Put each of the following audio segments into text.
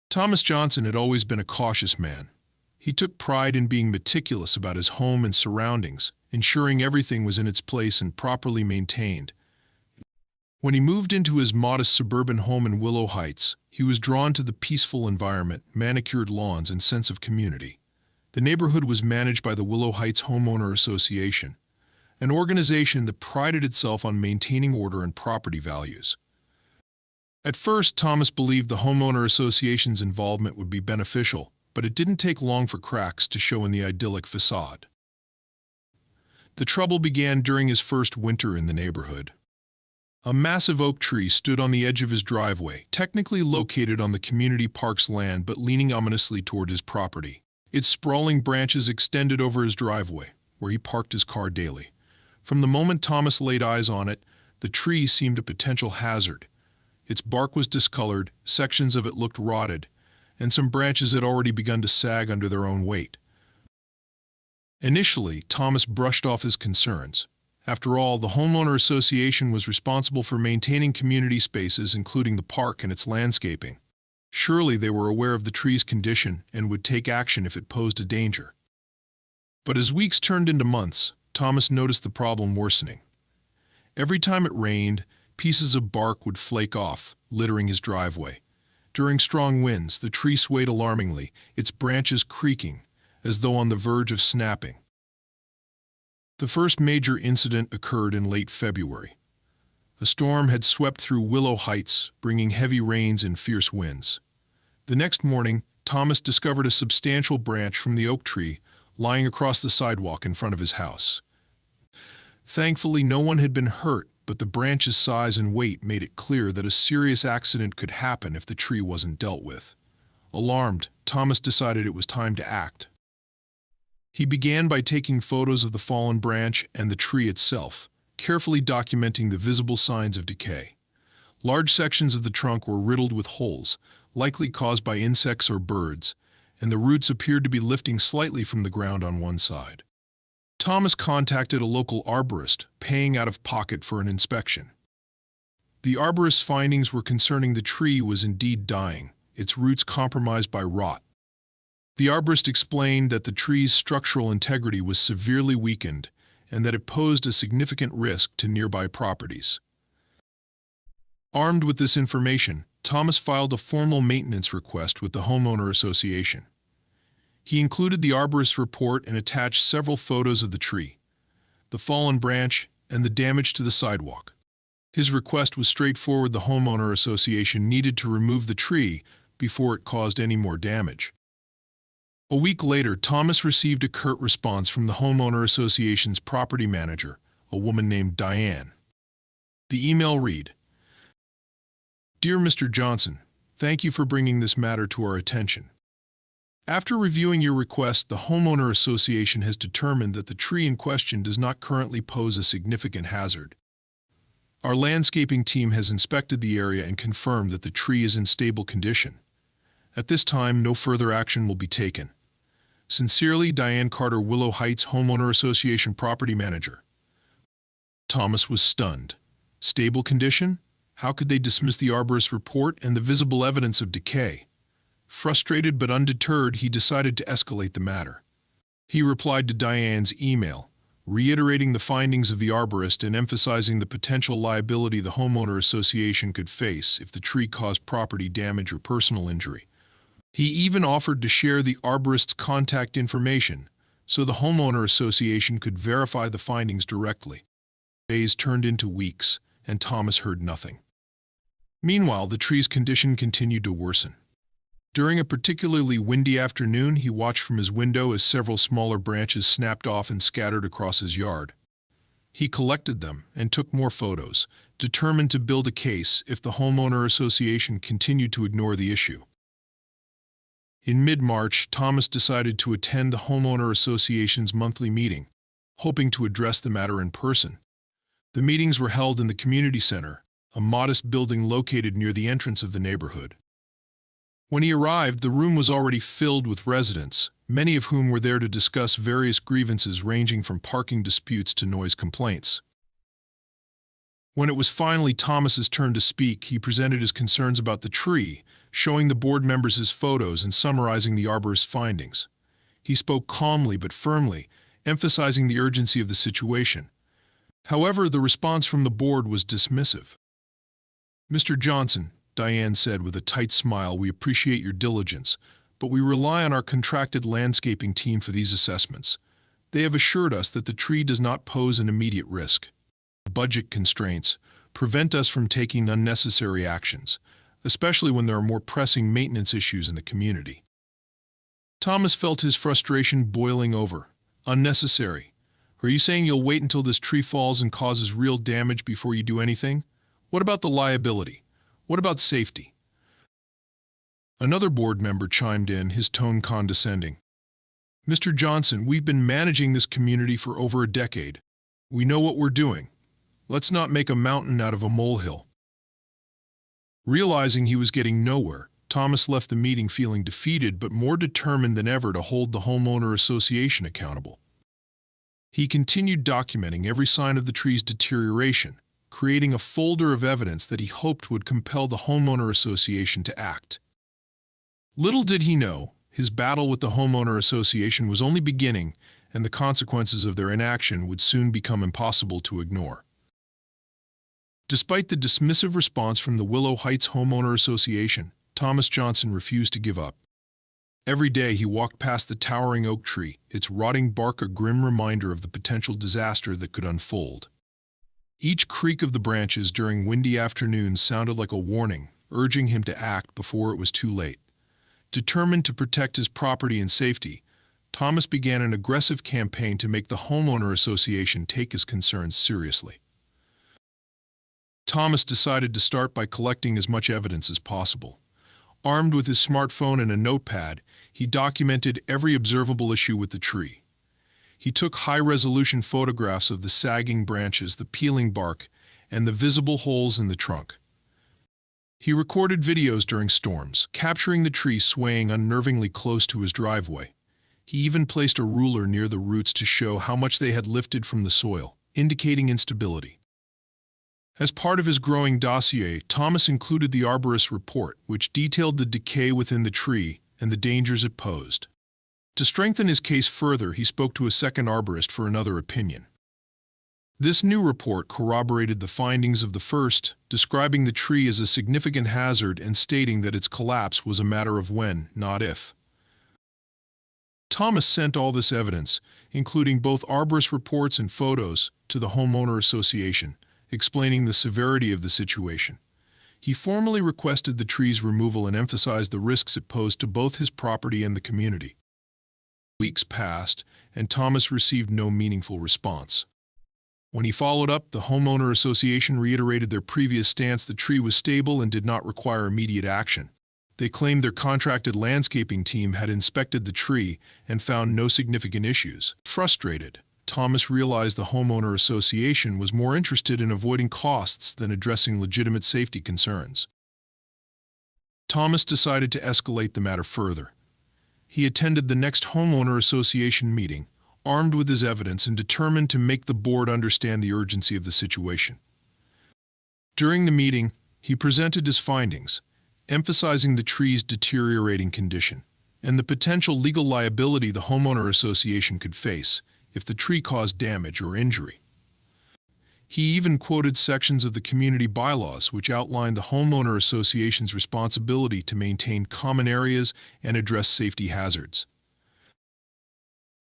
Thomas Johnson had always been a cautious man. He took pride in being meticulous about his home and surroundings, ensuring everything was in its place and properly maintained. When he moved into his modest suburban home in Willow Heights, he was drawn to the peaceful environment, manicured lawns, and sense of community. The neighborhood was managed by the Willow Heights Homeowner Association, an organization that prided itself on maintaining order and property values. At first, Thomas believed the Homeowner Association's involvement would be beneficial, but it didn't take long for cracks to show in the idyllic facade. The trouble began during his first winter in the neighborhood. A massive oak tree stood on the edge of his driveway, technically located on the community park's land but leaning ominously toward his property. Its sprawling branches extended over his driveway, where he parked his car daily. From the moment Thomas laid eyes on it, the tree seemed a potential hazard. Its bark was discolored, sections of it looked rotted, and some branches had already begun to sag under their own weight. Initially, Thomas brushed off his concerns. After all, the Homeowner Association was responsible for maintaining community spaces, including the park and its landscaping. Surely they were aware of the tree's condition and would take action if it posed a danger. But as weeks turned into months, Thomas noticed the problem worsening. Every time it rained, pieces of bark would flake off, littering his driveway. During strong winds, the tree swayed alarmingly, its branches creaking, as though on the verge of snapping. The first major incident occurred in late February. A storm had swept through Willow Heights, bringing heavy rains and fierce winds. The next morning, Thomas discovered a substantial branch from the oak tree lying across the sidewalk in front of his house. Thankfully, no one had been hurt, but the branch's size and weight made it clear that a serious accident could happen if the tree wasn't dealt with. Alarmed, Thomas decided it was time to act. He began by taking photos of the fallen branch and the tree itself, carefully documenting the visible signs of decay. Large sections of the trunk were riddled with holes, likely caused by insects or birds, and the roots appeared to be lifting slightly from the ground on one side. Thomas contacted a local arborist, paying out of pocket for an inspection. The arborist's findings were concerning the tree was indeed dying, its roots compromised by rot. The arborist explained that the tree's structural integrity was severely weakened and that it posed a significant risk to nearby properties. Armed with this information, Thomas filed a formal maintenance request with the Homeowner Association. He included the arborist's report and attached several photos of the tree, the fallen branch, and the damage to the sidewalk. His request was straightforward: the Homeowner Association needed to remove the tree before it caused any more damage. A week later, Thomas received a curt response from the Homeowner Association's property manager, a woman named Diane. The email read, "Dear Mr. Johnson, thank you for bringing this matter to our attention. After reviewing your request, the Homeowner Association has determined that the tree in question does not currently pose a significant hazard. Our landscaping team has inspected the area and confirmed that the tree is in stable condition. At this time, no further action will be taken. Sincerely, Diane Carter, Willow Heights Homeowner Association Property Manager." Thomas was stunned. Stable condition? How could they dismiss the arborist's report and the visible evidence of decay? Frustrated but undeterred, he decided to escalate the matter. He replied to Diane's email, reiterating the findings of the arborist and emphasizing the potential liability the Homeowner Association could face if the tree caused property damage or personal injury. He even offered to share the arborist's contact information so the Homeowner Association could verify the findings directly. Days turned into weeks, and Thomas heard nothing. Meanwhile, the tree's condition continued to worsen. During a particularly windy afternoon, he watched from his window as several smaller branches snapped off and scattered across his yard. He collected them and took more photos, determined to build a case if the Homeowner Association continued to ignore the issue. In mid-March, Thomas decided to attend the Homeowner Association's monthly meeting, hoping to address the matter in person. The meetings were held in the community center, a modest building located near the entrance of the neighborhood. When he arrived, the room was already filled with residents, many of whom were there to discuss various grievances ranging from parking disputes to noise complaints. When it was finally Thomas's turn to speak, he presented his concerns about the tree, showing the board members his photos and summarizing the arborist's findings. He spoke calmly but firmly, emphasizing the urgency of the situation. However, the response from the board was dismissive. "Mr. Johnson," Diane said with a tight smile, "we appreciate your diligence, but we rely on our contracted landscaping team for these assessments. They have assured us that the tree does not pose an immediate risk. Budget constraints prevent us from taking unnecessary actions, especially when there are more pressing maintenance issues in the community." Thomas felt his frustration boiling over. Unnecessary? Are you saying you'll wait until this tree falls and causes real damage before you do anything? What about the liability? What about safety? Another board member chimed in, his tone condescending. "Mr. Johnson, we've been managing this community for over a decade. We know what we're doing. Let's not make a mountain out of a molehill." Realizing he was getting nowhere, Thomas left the meeting feeling defeated but more determined than ever to hold the homeowner association accountable. He continued documenting every sign of the tree's deterioration, creating a folder of evidence that he hoped would compel the homeowner association to act. Little did he know, his battle with the homeowner association was only beginning, and the consequences of their inaction would soon become impossible to ignore. Despite the dismissive response from the Willow Heights Homeowner Association, Thomas Johnson refused to give up. Every day he walked past the towering oak tree, its rotting bark a grim reminder of the potential disaster that could unfold. Each creak of the branches during windy afternoons sounded like a warning, urging him to act before it was too late. Determined to protect his property and safety, Thomas began an aggressive campaign to make the homeowner association take his concerns seriously. Thomas decided to start by collecting as much evidence as possible. Armed with his smartphone and a notepad, he documented every observable issue with the tree. He took high-resolution photographs of the sagging branches, the peeling bark, and the visible holes in the trunk. He recorded videos during storms, capturing the tree swaying unnervingly close to his driveway. He even placed a ruler near the roots to show how much they had lifted from the soil, indicating instability. As part of his growing dossier, Thomas included the arborist's report, which detailed the decay within the tree and the dangers it posed. To strengthen his case further, he spoke to a second arborist for another opinion. This new report corroborated the findings of the first, describing the tree as a significant hazard and stating that its collapse was a matter of when, not if. Thomas sent all this evidence, including both arborist reports and photos, to the homeowner association, explaining the severity of the situation. He formally requested the tree's removal and emphasized the risks it posed to both his property and the community. Weeks passed, and Thomas received no meaningful response. When he followed up, the homeowner association reiterated their previous stance: the tree was stable and did not require immediate action. They claimed their contracted landscaping team had inspected the tree and found no significant issues. Frustrated, Thomas realized the homeowner association was more interested in avoiding costs than addressing legitimate safety concerns. Thomas decided to escalate the matter further. He attended the next homeowner association meeting, armed with his evidence and determined to make the board understand the urgency of the situation. During the meeting, he presented his findings, emphasizing the tree's deteriorating condition and the potential legal liability the homeowner association could face if the tree caused damage or injury. He even quoted sections of the community bylaws which outlined the homeowner association's responsibility to maintain common areas and address safety hazards.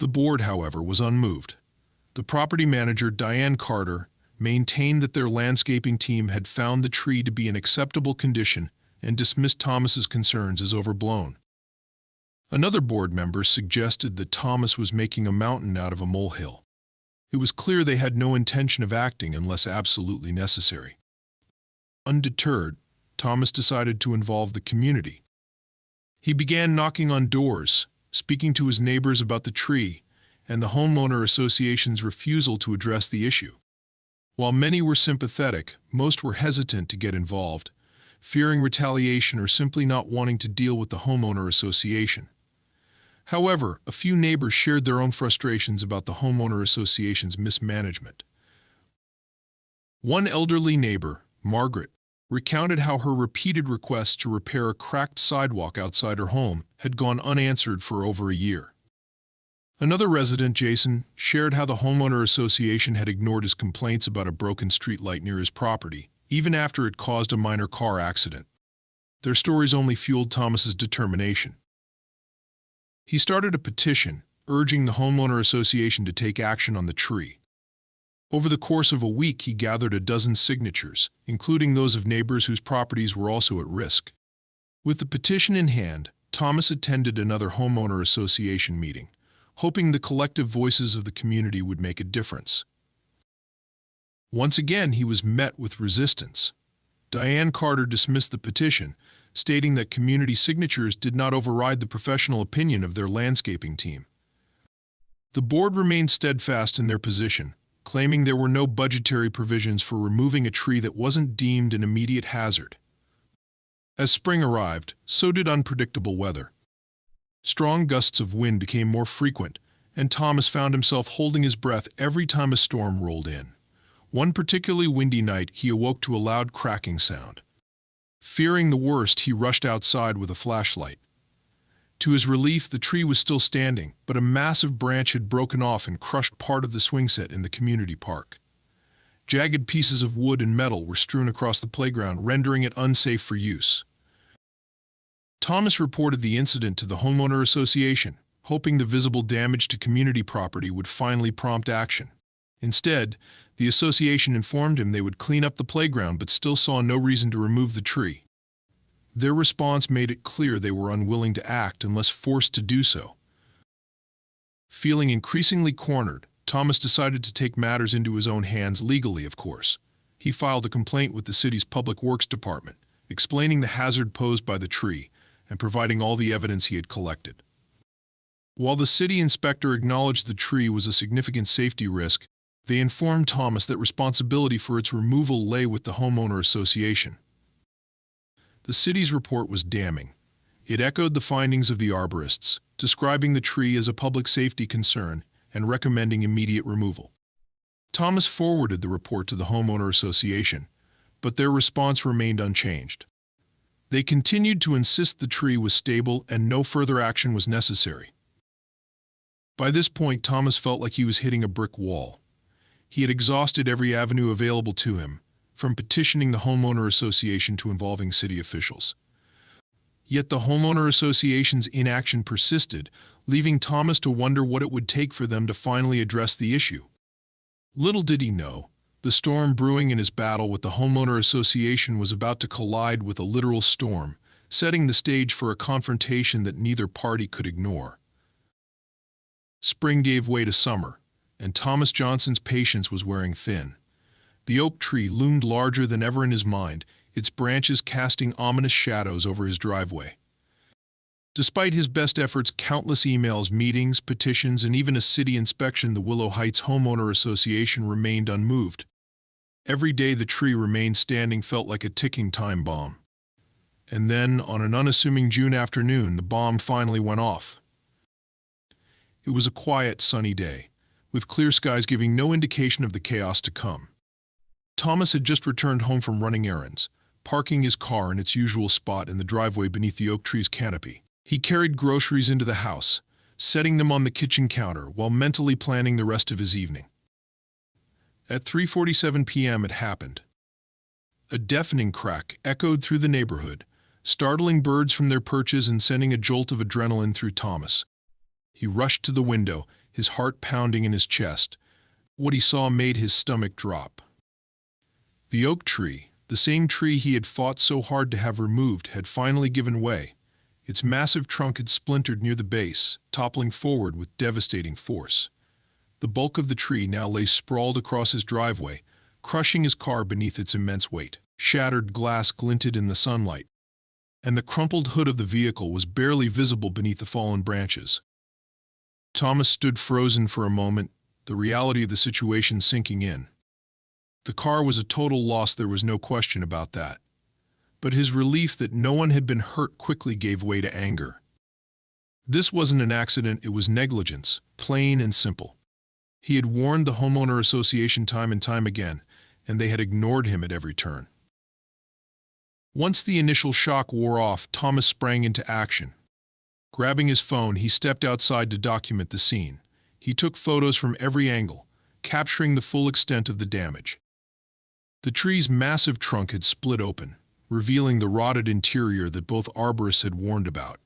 The board, however, was unmoved. The property manager, Diane Carter, maintained that their landscaping team had found the tree to be in acceptable condition and dismissed Thomas's concerns as overblown. Another board member suggested that Thomas was making a mountain out of a molehill. It was clear they had no intention of acting unless absolutely necessary. Undeterred, Thomas decided to involve the community. He began knocking on doors, speaking to his neighbors about the tree and the homeowner association's refusal to address the issue. While many were sympathetic, most were hesitant to get involved, fearing retaliation or simply not wanting to deal with the homeowner association. However, a few neighbors shared their own frustrations about the homeowner association's mismanagement. One elderly neighbor, Margaret, recounted how her repeated requests to repair a cracked sidewalk outside her home had gone unanswered for over a year. Another resident, Jason, shared how the homeowner association had ignored his complaints about a broken streetlight near his property, even after it caused a minor car accident. Their stories only fueled Thomas's determination. He started a petition, urging the homeowner association to take action on the tree. Over the course of a week, he gathered a dozen signatures, including those of neighbors whose properties were also at risk. With the petition in hand, Thomas attended another homeowner association meeting, hoping the collective voices of the community would make a difference. Once again, he was met with resistance. Diane Carter dismissed the petition, stating that community signatures did not override the professional opinion of their landscaping team. The board remained steadfast in their position, claiming there were no budgetary provisions for removing a tree that wasn't deemed an immediate hazard. As spring arrived, so did unpredictable weather. Strong gusts of wind became more frequent, and Thomas found himself holding his breath every time a storm rolled in. One particularly windy night, he awoke to a loud cracking sound. Fearing the worst, he rushed outside with a flashlight. To his relief, the tree was still standing, but a massive branch had broken off and crushed part of the swing set in the community park. Jagged pieces of wood and metal were strewn across the playground, rendering it unsafe for use. Thomas reported the incident to the homeowner association, hoping the visible damage to community property would finally prompt action. Instead, the association informed him they would clean up the playground but still saw no reason to remove the tree. Their response made it clear they were unwilling to act unless forced to do so. Feeling increasingly cornered, Thomas decided to take matters into his own hands, legally, of course. He filed a complaint with the city's Public Works Department, explaining the hazard posed by the tree and providing all the evidence he had collected. While the city inspector acknowledged the tree was a significant safety risk, they informed Thomas that responsibility for its removal lay with the homeowner association. The city's report was damning. It echoed the findings of the arborists, describing the tree as a public safety concern and recommending immediate removal. Thomas forwarded the report to the homeowner association, but their response remained unchanged. They continued to insist the tree was stable and no further action was necessary. By this point, Thomas felt like he was hitting a brick wall. He had exhausted every avenue available to him, from petitioning the homeowner association to involving city officials. Yet the homeowner association's inaction persisted, leaving Thomas to wonder what it would take for them to finally address the issue. Little did he know, the storm brewing in his battle with the homeowner association was about to collide with a literal storm, setting the stage for a confrontation that neither party could ignore. Spring gave way to summer, and Thomas Johnson's patience was wearing thin. The oak tree loomed larger than ever in his mind, its branches casting ominous shadows over his driveway. Despite his best efforts, countless emails, meetings, petitions, and even a city inspection, the Willow Heights Homeowner Association remained unmoved. Every day the tree remained standing felt like a ticking time bomb. And then, on an unassuming June afternoon, the bomb finally went off. It was a quiet, sunny day, with clear skies giving no indication of the chaos to come. Thomas had just returned home from running errands, parking his car in its usual spot in the driveway beneath the oak tree's canopy. He carried groceries into the house, setting them on the kitchen counter while mentally planning the rest of his evening. At 3:47 p.m. it happened. A deafening crack echoed through the neighborhood, startling birds from their perches and sending a jolt of adrenaline through Thomas. He rushed to the window, his heart pounding in his chest. What he saw made his stomach drop. The oak tree, the same tree he had fought so hard to have removed, had finally given way. Its massive trunk had splintered near the base, toppling forward with devastating force. The bulk of the tree now lay sprawled across his driveway, crushing his car beneath its immense weight. Shattered glass glinted in the sunlight, and the crumpled hood of the vehicle was barely visible beneath the fallen branches. Thomas stood frozen for a moment, the reality of the situation sinking in. The car was a total loss, there was no question about that. But his relief that no one had been hurt quickly gave way to anger. This wasn't an accident, it was negligence, plain and simple. He had warned the homeowner association time and time again, and they had ignored him at every turn. Once the initial shock wore off, Thomas sprang into action. Grabbing his phone, he stepped outside to document the scene. He took photos from every angle, capturing the full extent of the damage. The tree's massive trunk had split open, revealing the rotted interior that both arborists had warned about.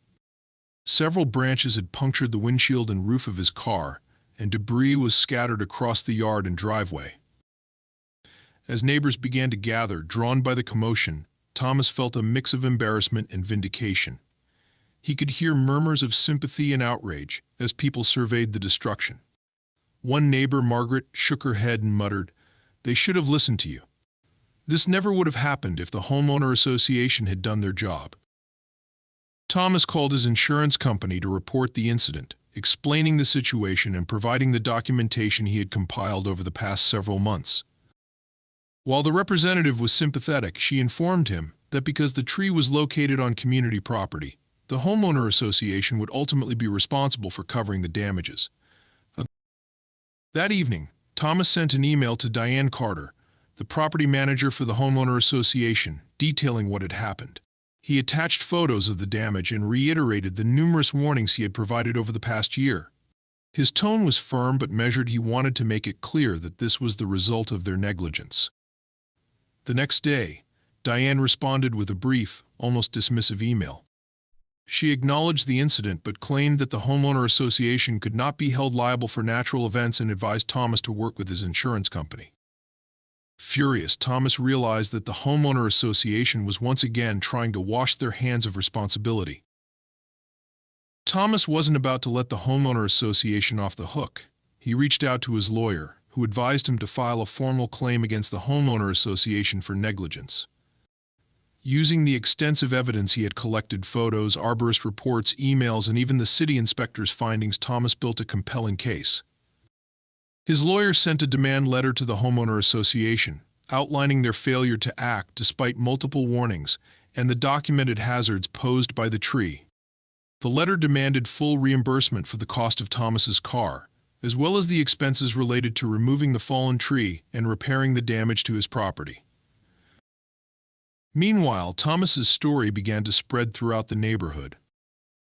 Several branches had punctured the windshield and roof of his car, and debris was scattered across the yard and driveway. As neighbors began to gather, drawn by the commotion, Thomas felt a mix of embarrassment and vindication. He could hear murmurs of sympathy and outrage as people surveyed the destruction. One neighbor, Margaret, shook her head and muttered, "They should have listened to you. This never would have happened if the homeowner association had done their job." Thomas called his insurance company to report the incident, explaining the situation and providing the documentation he had compiled over the past several months. While the representative was sympathetic, she informed him that because the tree was located on community property, the homeowner association would ultimately be responsible for covering the damages. That evening, Thomas sent an email to Diane Carter, the property manager for the homeowner association, detailing what had happened. He attached photos of the damage and reiterated the numerous warnings he had provided over the past year. His tone was firm but measured. He wanted to make it clear that this was the result of their negligence. The next day, Diane responded with a brief, almost dismissive email. She acknowledged the incident but claimed that the homeowner association could not be held liable for natural events and advised Thomas to work with his insurance company. Furious, Thomas realized that the homeowner association was once again trying to wash their hands of responsibility. Thomas wasn't about to let the homeowner association off the hook. He reached out to his lawyer, who advised him to file a formal claim against the homeowner association for negligence. Using the extensive evidence he had collected, photos, arborist reports, emails, and even the city inspector's findings, Thomas built a compelling case. His lawyer sent a demand letter to the homeowner association, outlining their failure to act despite multiple warnings and the documented hazards posed by the tree. The letter demanded full reimbursement for the cost of Thomas's car, as well as the expenses related to removing the fallen tree and repairing the damage to his property. Meanwhile, Thomas's story began to spread throughout the neighborhood.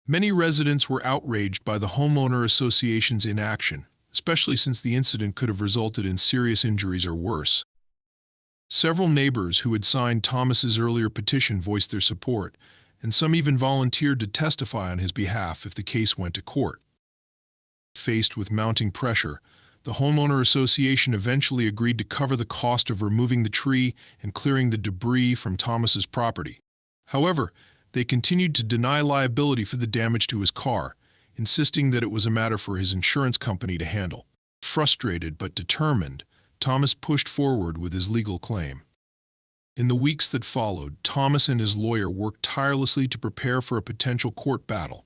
Many residents were outraged by the homeowner association's inaction, especially since the incident could have resulted in serious injuries or worse. Several neighbors who had signed Thomas's earlier petition voiced their support, and some even volunteered to testify on his behalf if the case went to court. Faced with mounting pressure, the homeowner association eventually agreed to cover the cost of removing the tree and clearing the debris from Thomas's property. However, they continued to deny liability for the damage to his car, insisting that it was a matter for his insurance company to handle. Frustrated but determined, Thomas pushed forward with his legal claim. In the weeks that followed, Thomas and his lawyer worked tirelessly to prepare for a potential court battle.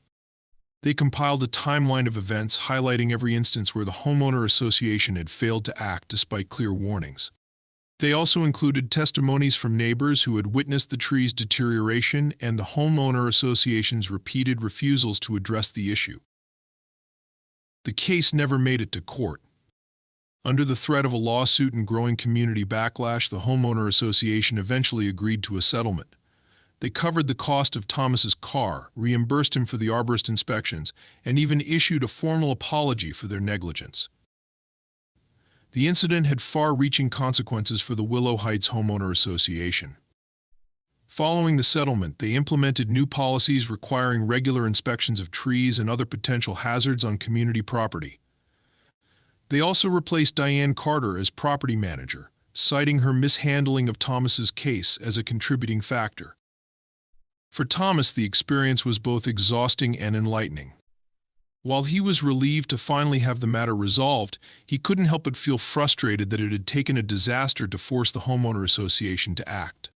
They compiled a timeline of events highlighting every instance where the homeowner association had failed to act despite clear warnings. They also included testimonies from neighbors who had witnessed the tree's deterioration and the homeowner association's repeated refusals to address the issue. The case never made it to court. Under the threat of a lawsuit and growing community backlash, the homeowner association eventually agreed to a settlement. They covered the cost of Thomas's car, reimbursed him for the arborist inspections, and even issued a formal apology for their negligence. The incident had far-reaching consequences for the Willow Heights Homeowner Association. Following the settlement, they implemented new policies requiring regular inspections of trees and other potential hazards on community property. They also replaced Diane Carter as property manager, citing her mishandling of Thomas's case as a contributing factor. For Thomas, the experience was both exhausting and enlightening. While he was relieved to finally have the matter resolved, he couldn't help but feel frustrated that it had taken a disaster to force the homeowner association to act.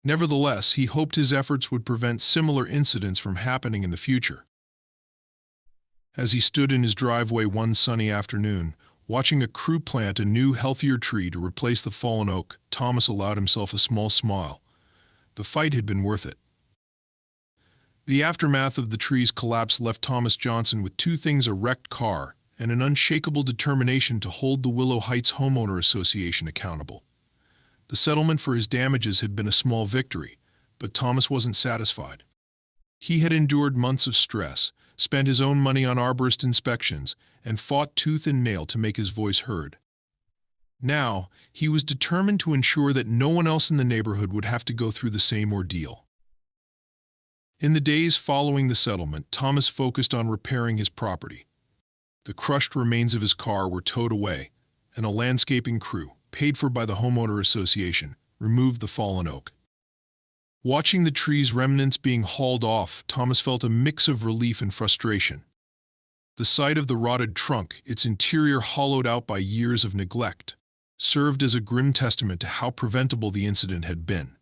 Nevertheless, he hoped his efforts would prevent similar incidents from happening in the future. As he stood in his driveway one sunny afternoon, watching a crew plant a new, healthier tree to replace the fallen oak, Thomas allowed himself a small smile. The fight had been worth it. The aftermath of the tree's collapse left Thomas Johnson with two things: a wrecked car and an unshakable determination to hold the Willow Heights Homeowner Association accountable. The settlement for his damages had been a small victory, But Thomas wasn't satisfied. He had endured months of stress, spent his own money on arborist inspections, and fought tooth and nail to make his voice heard. Now, he was determined to ensure that no one else in the neighborhood would have to go through the same ordeal. In the days following the settlement, Thomas focused on repairing his property. The crushed remains of his car were towed away, and a landscaping crew, paid for by the homeowner association, removed the fallen oak. Watching the tree's remnants being hauled off, Thomas felt a mix of relief and frustration. The sight of the rotted trunk, its interior hollowed out by years of neglect, served as a grim testament to how preventable the incident had been.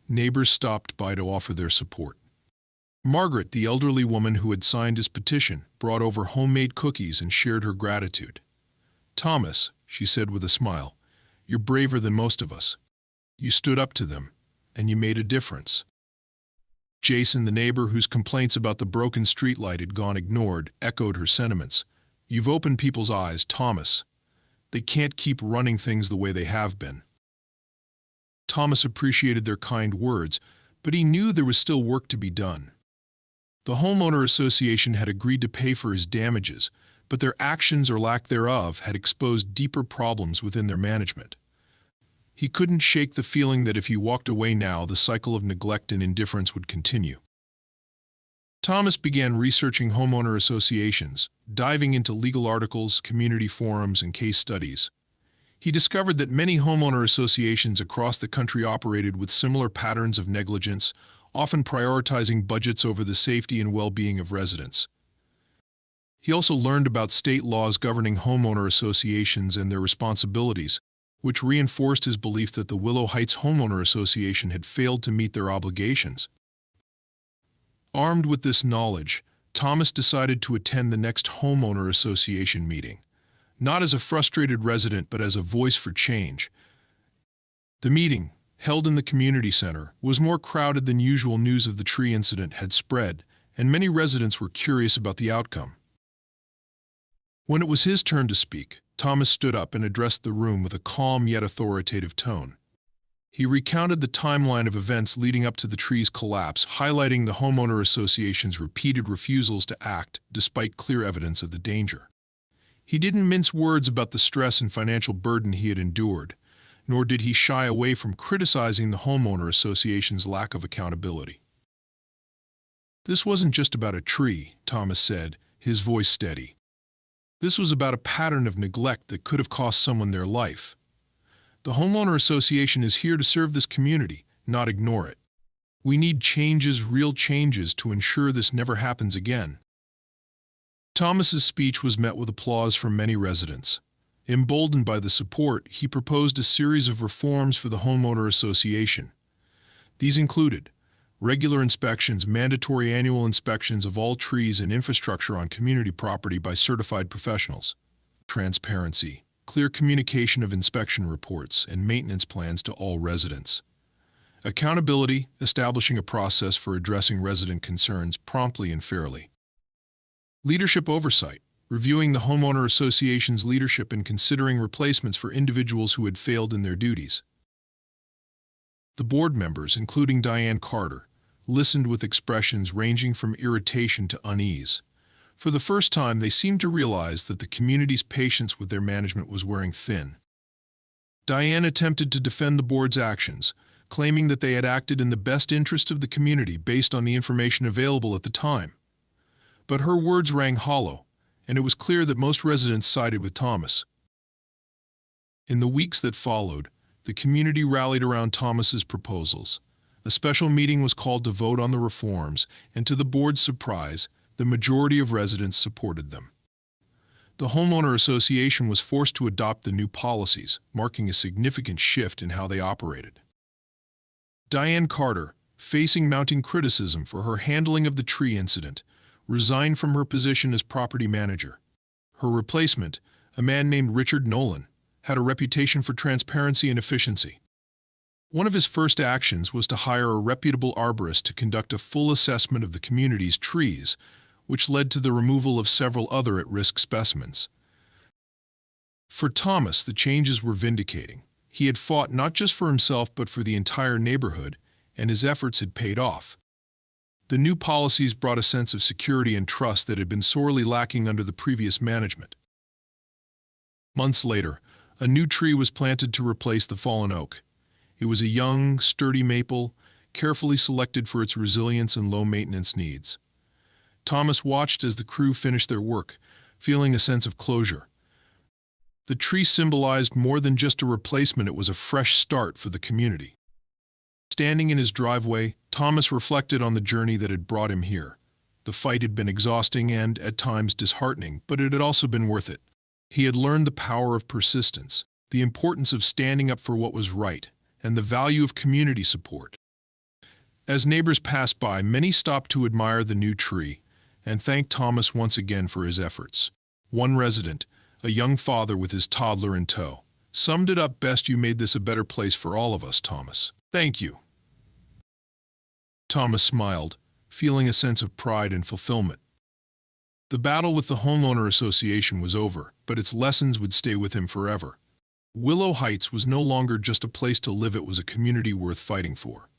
Neighbors stopped by to offer their support. Margaret, the elderly woman who had signed his petition, brought over homemade cookies and shared her gratitude. "Thomas," she said with a smile, "you're braver than most of us. You stood up to them, and you made a difference." Jason, the neighbor whose complaints about the broken streetlight had gone ignored, echoed her sentiments. "You've opened people's eyes, Thomas. They can't keep running things the way they have been." Thomas appreciated their kind words, but he knew there was still work to be done. The homeowner association had agreed to pay for his damages, but their actions or lack thereof had exposed deeper problems within their management. He couldn't shake the feeling that if he walked away now, the cycle of neglect and indifference would continue. Thomas began researching homeowner associations, diving into legal articles, community forums, and case studies. He discovered that many homeowner associations across the country operated with similar patterns of negligence, often prioritizing budgets over the safety and well-being of residents. He also learned about state laws governing homeowner associations and their responsibilities, which reinforced his belief that the Willow Heights Homeowner Association had failed to meet their obligations. Armed with this knowledge, Thomas decided to attend the next homeowner association meeting, not as a frustrated resident but as a voice for change. The meeting, held in the community center, was more crowded than usual. News of the tree incident had spread, and many residents were curious about the outcome. When it was his turn to speak, Thomas stood up and addressed the room with a calm yet authoritative tone. He recounted the timeline of events leading up to the tree's collapse, highlighting the homeowner association's repeated refusals to act despite clear evidence of the danger. He didn't mince words about the stress and financial burden he had endured, nor did he shy away from criticizing the homeowner association's lack of accountability. "This wasn't just about a tree," Thomas said, his voice steady. "This was about a pattern of neglect that could have cost someone their life. The homeowner association is here to serve this community, not ignore it. We need changes, real changes, to ensure this never happens again." Thomas's speech was met with applause from many residents. Emboldened by the support, he proposed a series of reforms for the homeowner association. These included regular inspections, mandatory annual inspections of all trees and infrastructure on community property by certified professionals, transparency, clear communication of inspection reports and maintenance plans to all residents, accountability, establishing a process for addressing resident concerns promptly and fairly, leadership oversight, reviewing the homeowner association's leadership and considering replacements for individuals who had failed in their duties. The board members, including Diane Carter, listened with expressions ranging from irritation to unease. For the first time, they seemed to realize that the community's patience with their management was wearing thin. Diane attempted to defend the board's actions, claiming that they had acted in the best interest of the community based on the information available at the time. But her words rang hollow, and it was clear that most residents sided with Thomas. In the weeks that followed, the community rallied around Thomas's proposals. A special meeting was called to vote on the reforms, and to the board's surprise, the majority of residents supported them. The homeowner association was forced to adopt the new policies, marking a significant shift in how they operated. Diane Carter, facing mounting criticism for her handling of the tree incident, resigned from her position as property manager. Her replacement, a man named Richard Nolan, had a reputation for transparency and efficiency. One of his first actions was to hire a reputable arborist to conduct a full assessment of the community's trees, which led to the removal of several other at-risk specimens. For Thomas, the changes were vindicating. He had fought not just for himself but for the entire neighborhood, and his efforts had paid off. The new policies brought a sense of security and trust that had been sorely lacking under the previous management. Months later, a new tree was planted to replace the fallen oak. It was a young, sturdy maple, carefully selected for its resilience and low-maintenance needs. Thomas watched as the crew finished their work, feeling a sense of closure. The tree symbolized more than just a replacement, it was a fresh start for the community. Standing in his driveway, Thomas reflected on the journey that had brought him here. The fight had been exhausting and, at times, disheartening, but it had also been worth it. He had learned the power of persistence, the importance of standing up for what was right, and the value of community support. As neighbors passed by, many stopped to admire the new tree and thanked Thomas once again for his efforts. One resident, a young father with his toddler in tow, summed it up best: "You made this a better place for all of us, Thomas. Thank you." Thomas smiled, feeling a sense of pride and fulfillment. The battle with the homeowner association was over, but its lessons would stay with him forever. Willow Heights was no longer just a place to live, it was a community worth fighting for.